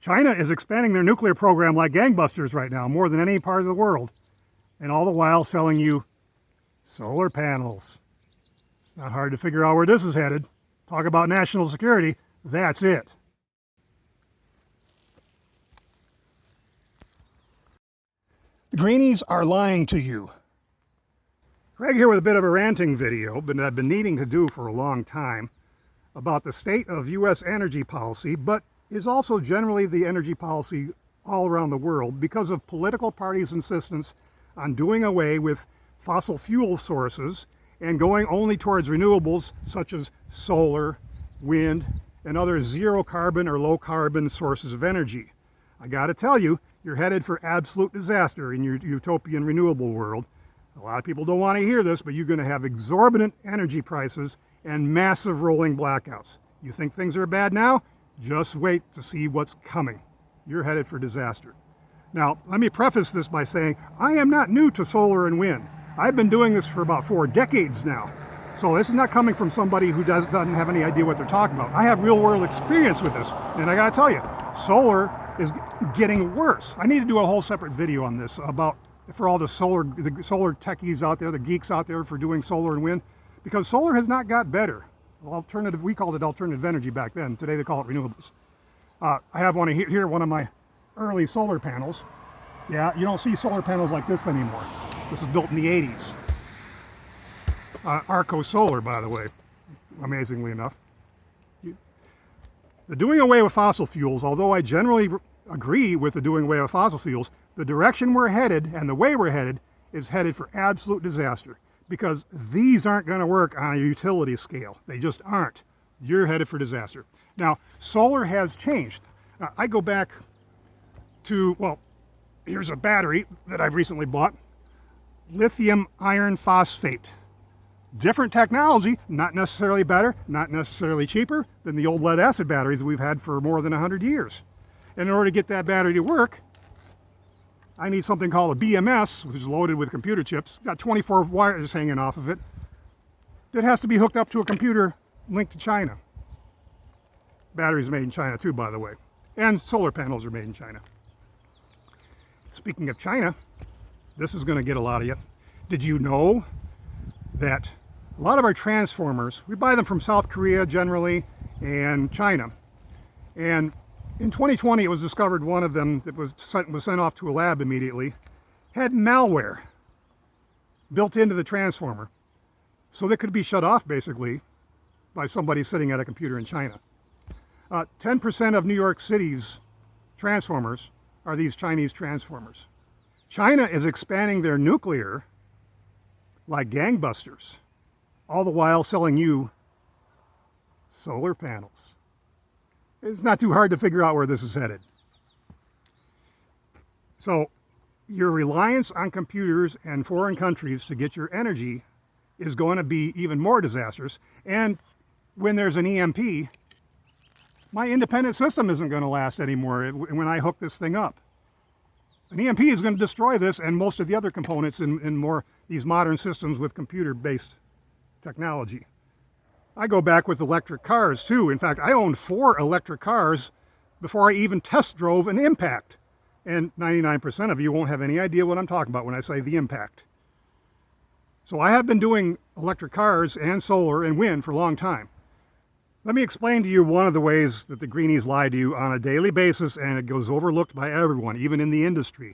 China is expanding their nuclear program like gangbusters right now, more than any part of the world, and all the while selling you solar panels. It's not hard to figure out where this is headed. Talk about national security, that's it. The Greenies are lying to you. Greg here with a bit of a ranting video, but I've been needing to do for a long time, about the state of U.S. energy policy, but is also generally the energy policy all around the world because of political parties' insistence on doing away with fossil fuel sources and going only towards renewables such as solar, wind, and other zero carbon or low carbon sources of energy. I gotta tell you, you're headed for absolute disaster in your utopian renewable world. A lot of people don't want to hear this, but you're going to have exorbitant energy prices and massive rolling blackouts. You think things are bad now? Just wait to see what's coming. You're headed for disaster. Now, let me preface this by saying I am not new to solar and wind. I've been doing this for about 4 decades now. So this is not coming from somebody who doesn't have any idea what they're talking about. I have real world experience with this, and I gotta tell you, solar is getting worse. I need to do a whole separate video on this about for all the solar techies out there, the geeks out there for doing solar and wind, because solar has not got better. Alternative, we called it alternative energy back then. Today they call it renewables. I have one here, one of my early solar panels. Yeah, you don't see solar panels like this anymore. This was built in the 80s. Arco Solar, by the way, amazingly enough. The doing away with fossil fuels, although I generally agree with the doing away with fossil fuels, the direction we're headed and the way we're headed is headed for absolute disaster because these aren't going to work on a utility scale. They just aren't. You're headed for disaster. Now, solar has changed. I go back to, well, here's a battery that I've recently bought. Lithium iron phosphate. Different technology, not necessarily better, not necessarily cheaper than the old lead acid batteries we've had for more than 100 years. And in order to get that battery to work, I need something called a BMS, which is loaded with computer chips. Got 24 wires hanging off of it. That has to be hooked up to a computer linked to China. Batteries are made in China too, by the way. And solar panels are made in China. Speaking of China, this is going to get a lot of you. Did you know that a lot of our transformers, we buy them from South Korea generally and China. And in 2020, it was discovered one of them that was sent off to a lab immediately, had malware built into the transformer. So that could be shut off basically by somebody sitting at a computer in China. 10% of New York City's transformers are these Chinese transformers. China is expanding their nuclear like gangbusters, all the while selling you solar panels. It's not too hard to figure out where this is headed. So your reliance on computers and foreign countries to get your energy is going to be even more disastrous. And when there's an EMP, my independent system isn't going to last anymore when I hook this thing up. An EMP is going to destroy this and most of the other components in more these modern systems with computer-based technology. I go back with electric cars too. In fact, I owned 4 electric cars before I even test drove an Impact. And 99% of you won't have any idea what I'm talking about when I say the Impact. So I have been doing electric cars and solar and wind for a long time. Let me explain to you one of the ways that the Greenies lie to you on a daily basis, and it goes overlooked by everyone, even in the industry.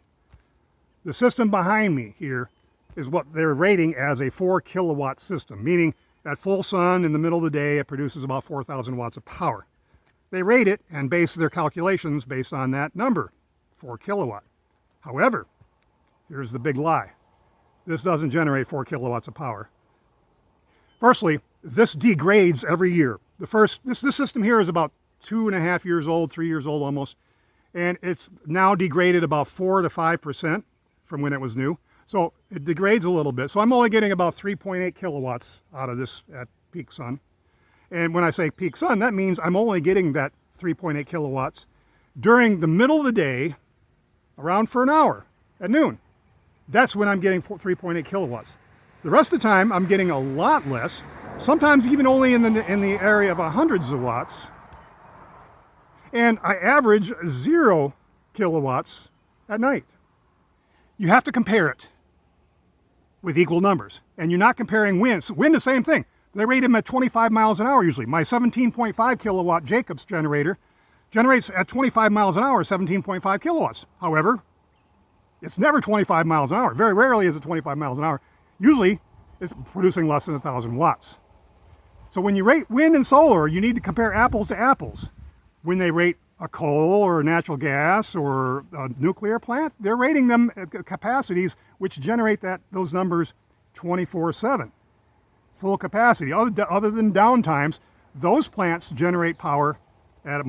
The system behind me here is what they're rating as a 4 kilowatt system, meaning at full sun in the middle of the day, it produces about 4,000 watts of power. They rate it and base their calculations based on that number, 4 kilowatt. However, here's the big lie. This doesn't generate 4 kilowatts of power. Firstly, this degrades every year. This system here is about 2.5 years old, 3 years old almost, and it's now degraded about 4 to 5% from when it was new. So it degrades a little bit. So I'm only getting about 3.8 kilowatts out of this at peak sun. And when I say peak sun, that means I'm only getting that 3.8 kilowatts during the middle of the day, around for an hour at noon. That's when I'm getting 3.8 kilowatts. The rest of the time, I'm getting a lot less, sometimes even only in the area of hundreds of watts. And I average 0 kilowatts at night. You have to compare it with equal numbers. And you're not comparing wind. So wind, the same thing. They rate them at 25 miles an hour usually. My 17.5 kilowatt Jacobs generator generates at 25 miles an hour 17.5 kilowatts. However, it's never 25 miles an hour. Very rarely is it 25 miles an hour. Usually, it's producing less than 1,000 watts. So when you rate wind and solar, you need to compare apples to apples. When they rate a coal or natural gas or a nuclear plant, they're rating them at capacities which generate those numbers 24/7. Full capacity. Other than downtimes, those plants generate power at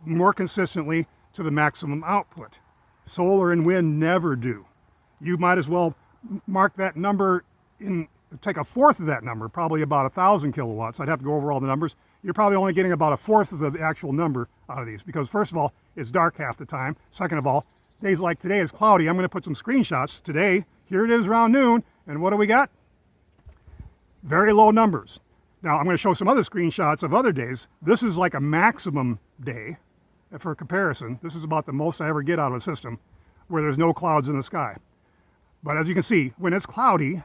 more consistently to the maximum output. Solar and wind never do. You might as well mark that number take a fourth of that number, probably about 1,000 kilowatts. I'd have to go over all the numbers. You're probably only getting about a fourth of the actual number out of these because first of all, it's dark half the time. Second of all, days like today is cloudy. I'm going to put some screenshots today. Here it is around noon. And what do we got? Very low numbers. Now I'm going to show some other screenshots of other days. This is like a maximum day for comparison. This is about the most I ever get out of a system where there's no clouds in the sky. But as you can see, when it's cloudy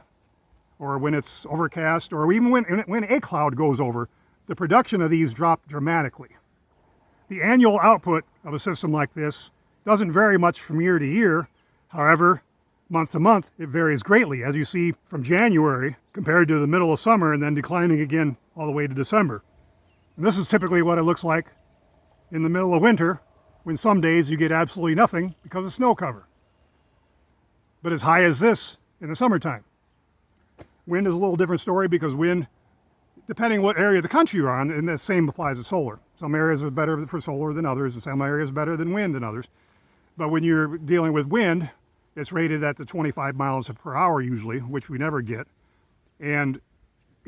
or when it's overcast or even when a cloud goes over, the production of these drop dramatically. The annual output of a system like this doesn't vary much from year to year. However, month to month, it varies greatly, as you see from January compared to the middle of summer and then declining again all the way to December. And this is typically what it looks like in the middle of winter, when some days you get absolutely nothing because of snow cover. But as high as this in the summertime. Wind is a little different story because wind, depending what area of the country you're on, and the same applies to solar. Some areas are better for solar than others, and some areas are better than wind than others. But when you're dealing with wind, it's rated at the 25 miles per hour usually, which we never get. And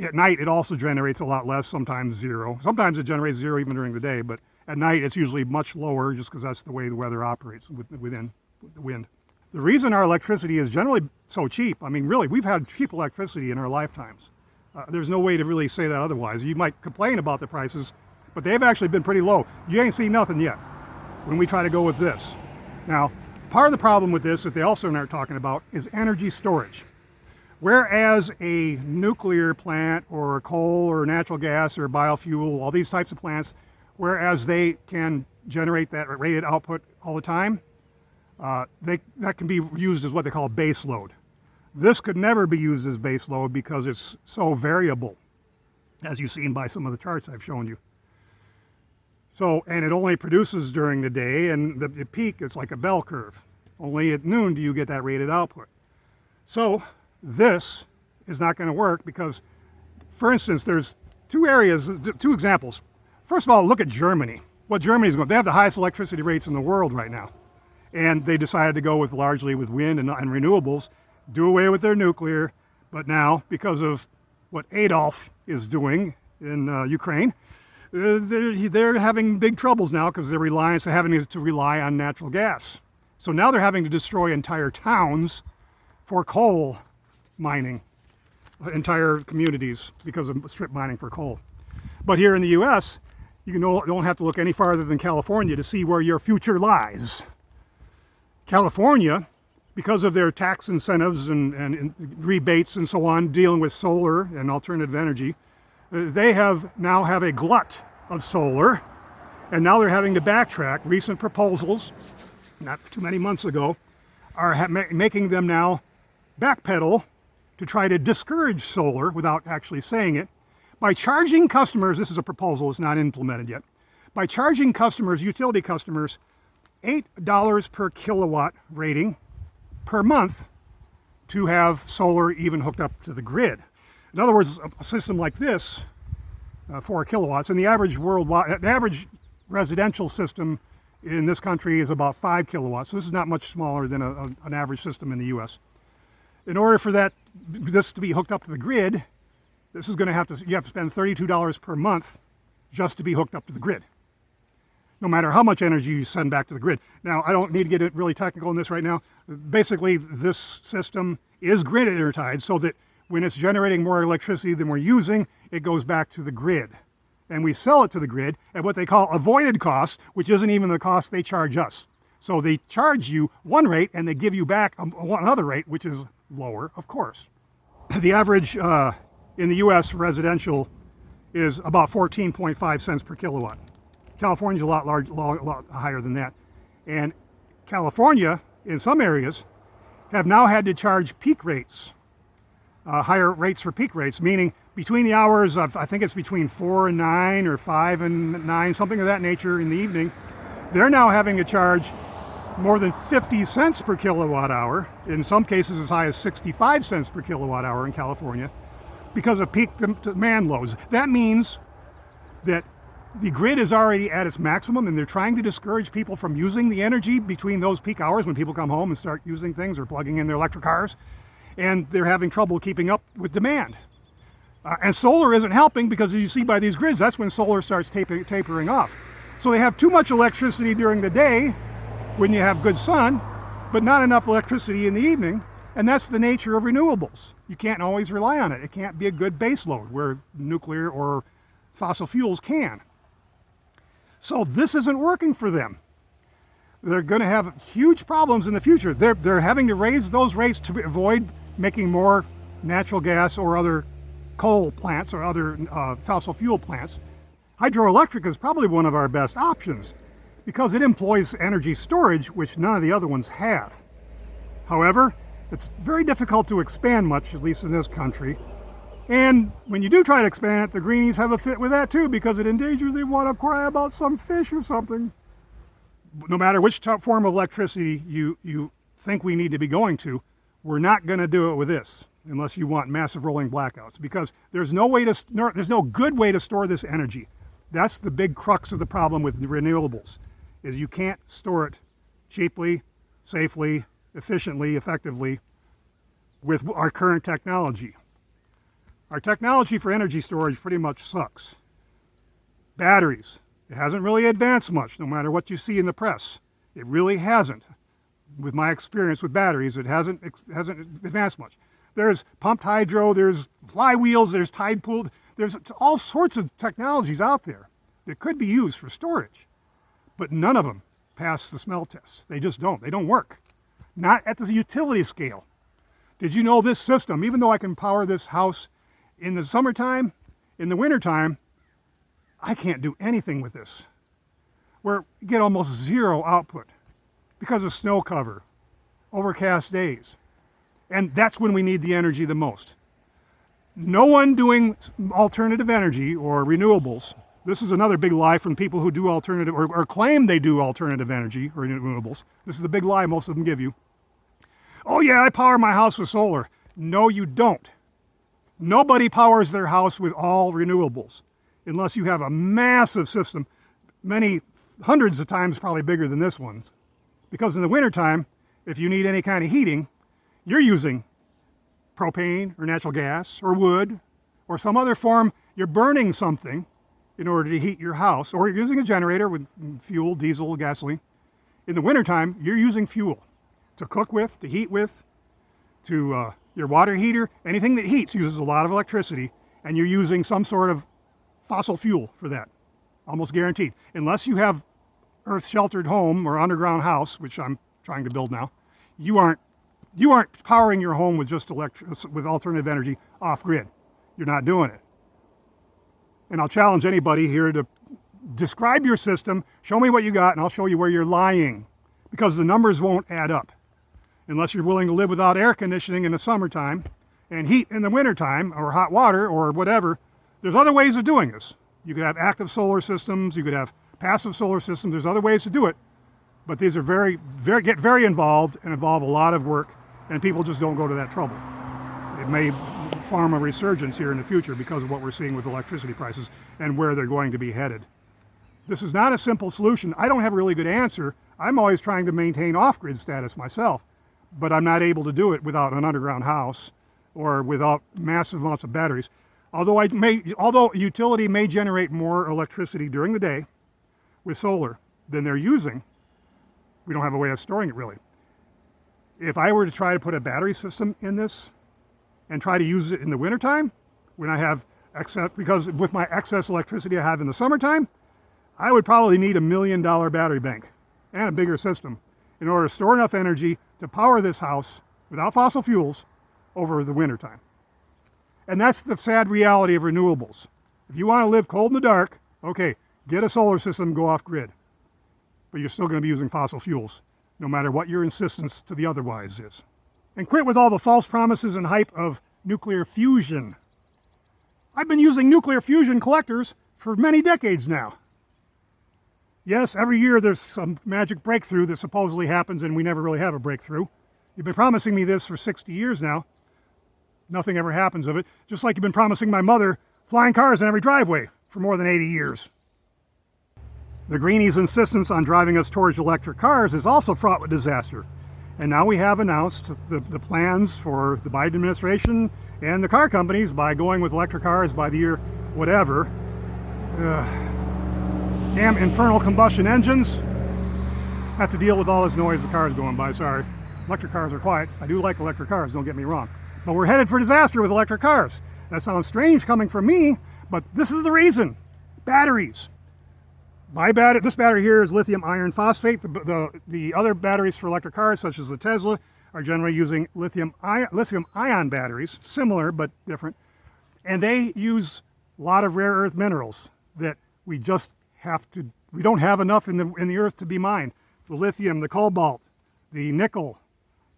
at night, it also generates a lot less, sometimes 0. Sometimes it generates 0 even during the day, but at night it's usually much lower just because that's the way the weather operates within the wind. The reason our electricity is generally so cheap, I mean, really, we've had cheap electricity in our lifetimes. There's no way to really say that otherwise. You might complain about the prices, but they've actually been pretty low. You ain't seen nothing yet when we try to go with this. Now, part of the problem with this that they also aren't talking about is energy storage. Whereas a nuclear plant or coal or natural gas or biofuel, all these types of plants, whereas they can generate that rated output all the time, that can be used as what they call base load. This could never be used as base load because it's so variable, as you've seen by some of the charts I've shown you. So, and it only produces during the day, and the peak, it's like a bell curve. Only at noon do you get that rated output. So this is not going to work because, for instance, there's two examples. First of all, look at Germany. What Germany's going, they have the highest electricity rates in the world right now. And they decided to go largely with wind and renewables, do away with their nuclear. But now, because of what Adolf is doing in Ukraine, they're having big troubles now because they're having to rely on natural gas. So now they're having to destroy entire towns for coal mining, entire communities because of strip mining for coal. But here in the U.S., you don't have to look any farther than California to see where your future lies. California, because of their tax incentives and rebates and so on, dealing with solar and alternative energy, they now have a glut of solar, and now they're having to backtrack. Recent proposals, not too many months ago, are making them now backpedal to try to discourage solar without actually saying it by charging customers, this is a proposal, it's not implemented yet, by charging customers, utility customers, $8 per kilowatt rating per month to have solar even hooked up to the grid. In other words, a system like this, 4 kilowatts, and the average residential system in this country is about 5 kilowatts. So this is not much smaller than an average system in the U.S. In order for this to be hooked up to the grid, you have to spend $32 per month just to be hooked up to the grid, no matter how much energy you send back to the grid. Now, I don't need to get really technical in this right now. Basically, this system is grid intertied so that when it's generating more electricity than we're using, it goes back to the grid. and we sell it to the grid at what they call avoided costs, which isn't even the cost they charge us. So they charge you one rate and they give you back another rate, which is lower, of course. The average in the US residential is about 14.5 cents per kilowatt. California's a lot higher than that. And California, in some areas, have now had to charge peak rates, higher rates for peak rates, meaning between the hours of, I think it's between 4 and 9 or 5 and 9, something of that nature in the evening, they're now having to charge more than 50 cents per kilowatt hour, in some cases as high as 65 cents per kilowatt hour in California, because of peak demand loads. That means that the grid is already at its maximum and they're trying to discourage people from using the energy between those peak hours when people come home and start using things or plugging in their electric cars, and they're having trouble keeping up with demand. And solar isn't helping, because as you see by these grids, that's when solar starts tapering off. So they have too much electricity during the day when you have good sun, but not enough electricity in the evening, and that's the nature of renewables. You can't always rely on it. It can't be a good base load where nuclear or fossil fuels can. So this isn't working for them. They're going to have huge problems in the future. They're having to raise those rates to avoid making more natural gas or other coal plants or other fossil fuel plants. Hydroelectric is probably one of our best options because it employs energy storage, which none of the other ones have. However, it's very difficult to expand much, at least in this country. And when you do try to expand it, the Greenies have a fit with that too, because it endangers, they want to cry about some fish or something. No matter which form of electricity you think we need to be going to, we're not going to do it with this unless you want massive rolling blackouts, because there's no good way to store this energy. That's the big crux of the problem with renewables, is you can't store it cheaply, safely, efficiently, effectively with our current technology. Our technology for energy storage pretty much sucks. Batteries, it hasn't really advanced much, no matter what you see in the press. It really hasn't. With my experience with batteries, it hasn't advanced much. There's pumped hydro, there's flywheels, there's tide pool, there's all sorts of technologies out there that could be used for storage, but none of them pass the smell tests. They just don't. They don't work. Not at the utility scale. Did you know this system, even though I can power this house in the summertime, in the wintertime, I can't do anything with this. We get almost zero output because of snow cover, overcast days. And that's when we need the energy the most. No one doing alternative energy or renewables. This is another big lie from people who do alternative or claim they do alternative energy or renewables. This is the big lie most of them give you. Oh yeah, I power my house with solar. No, you don't. Nobody powers their house with all renewables unless you have a massive system, many hundreds of times probably bigger than this one's. Because in the wintertime, if you need any kind of heating, you're using propane or natural gas or wood or some other form. You're burning something in order to heat your house, or you're using a generator with fuel, diesel, gasoline. In the wintertime, you're using fuel to cook with, to heat with, to your water heater. Anything that heats uses a lot of electricity, and you're using some sort of fossil fuel for that, almost guaranteed. Unless you have earth-sheltered home or underground house, which I'm trying to build now, you aren't powering your home with just with alternative energy off-grid. You're not doing it. And I'll challenge anybody here to describe your system, show me what you got, and I'll show you where you're lying, because the numbers won't add up unless you're willing to live without air conditioning in the summertime and heat in the wintertime, or hot water or whatever. There's other ways of doing this. You could have active solar systems, you could have passive solar systems. There's other ways to do it, but these are get very involved and involve a lot of work, and people just don't go to that trouble. It may form a resurgence here in the future because of what we're seeing with electricity prices and where they're going to be headed. This is not a simple solution. I don't have a really good answer. I'm always trying to maintain off-grid status myself, but I'm not able to do it without an underground house or without massive amounts of batteries. Although utility may generate more electricity during the day with solar than they're using, we don't have a way of storing it really. If I were to try to put a battery system in this and try to use it in the wintertime, when I have because with my excess electricity I have in the summertime, I would probably need $1 million battery bank and a bigger system in order to store enough energy to power this house without fossil fuels over the wintertime. And that's the sad reality of renewables. If you want to live cold in the dark, okay, get a solar system, go off grid. But you're still going to be using fossil fuels, no matter what your insistence to the otherwise is. And quit with all the false promises and hype of nuclear fusion. I've been using nuclear fusion collectors for many decades now. Yes, every year there's some magic breakthrough that supposedly happens and we never really have a breakthrough. You've been promising me this for 60 years now. Nothing ever happens of it. Just like you've been promising my mother flying cars in every driveway for more than 80 years. The Greenies' insistence on driving us towards electric cars is also fraught with disaster. And now we have announced the plans for the Biden administration and the car companies by going with electric cars by the year whatever. Damn infernal combustion engines. Have to deal with all this noise the cars going by, sorry. Electric cars are quiet. I do like electric cars, don't get me wrong. But we're headed for disaster with electric cars. That sounds strange coming from me, but this is the reason. Batteries. This battery here is lithium iron phosphate. The other batteries for electric cars, such as the Tesla, are generally using lithium ion batteries, similar but different. And they use a lot of rare earth minerals that we don't have enough in the earth to be mined. The lithium, the cobalt, the nickel,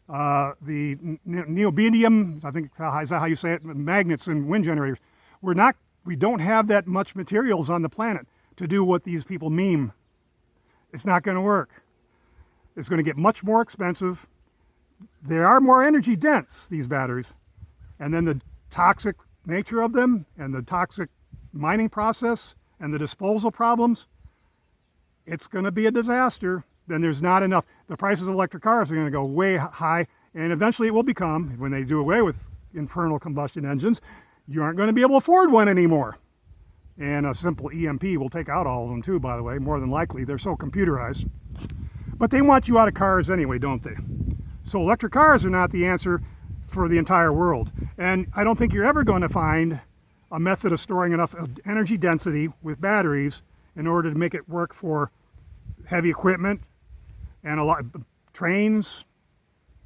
the neodymium, I think is that how you say it, magnets and wind generators. We don't have that much materials on the planet to do what these people meme. It's not going to work. It's going to get much more expensive. They are more energy dense, these batteries. And then the toxic nature of them and the toxic mining process and the disposal problems, it's going to be a disaster. Then there's not enough. The prices of electric cars are going to go way high, and eventually it will become, when they do away with internal combustion engines, you aren't going to be able to afford one anymore. And a simple EMP will take out all of them too, by the way, more than likely. They're so computerized. But they want you out of cars anyway, don't they? So electric cars are not the answer for the entire world. And I don't think you're ever going to find a method of storing enough energy density with batteries in order to make it work for heavy equipment and a lot trains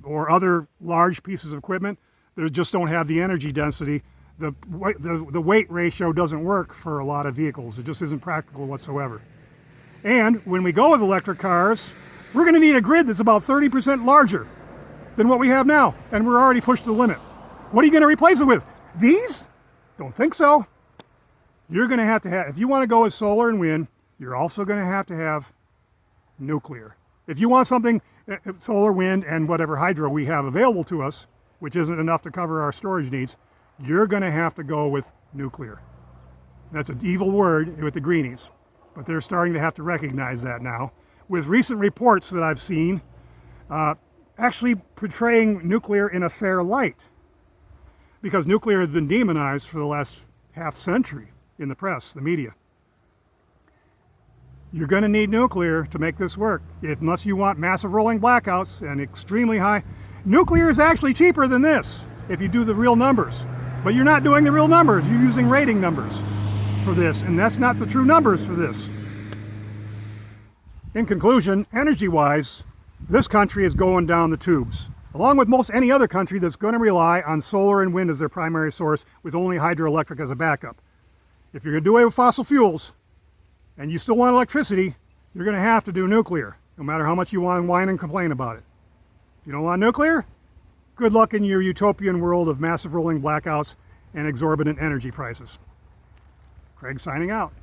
or other large pieces of equipment. They just don't have the energy density. The weight ratio doesn't work for a lot of vehicles. It just isn't practical whatsoever. And when we go with electric cars, we're going to need a grid that's about 30% larger than what we have now, and we're already pushed to the limit. What are you going to replace it with? These? Don't think so. You're going to have, if you want to go with solar and wind, you're also going to have nuclear. If you want something, solar, wind, and whatever hydro we have available to us, which isn't enough to cover our storage needs, you're going to have to go with nuclear. That's an evil word with the Greenies, but they're starting to have to recognize that now, with recent reports that I've seen actually portraying nuclear in a fair light, because nuclear has been demonized for the last half century in the press, the media. You're going to need nuclear to make this work, unless you want massive rolling blackouts and extremely high. Nuclear is actually cheaper than this if you do the real numbers. But you're not doing the real numbers. You're using rating numbers for this, and that's not the true numbers for this. In conclusion, energy-wise, this country is going down the tubes, along with most any other country that's going to rely on solar and wind as their primary source with only hydroelectric as a backup. If you're going to do away with fossil fuels, and you still want electricity, you're going to have to do nuclear, no matter how much you want to whine and complain about it. If you don't want nuclear, good luck in your utopian world of massive rolling blackouts and exorbitant energy prices. Craig signing out.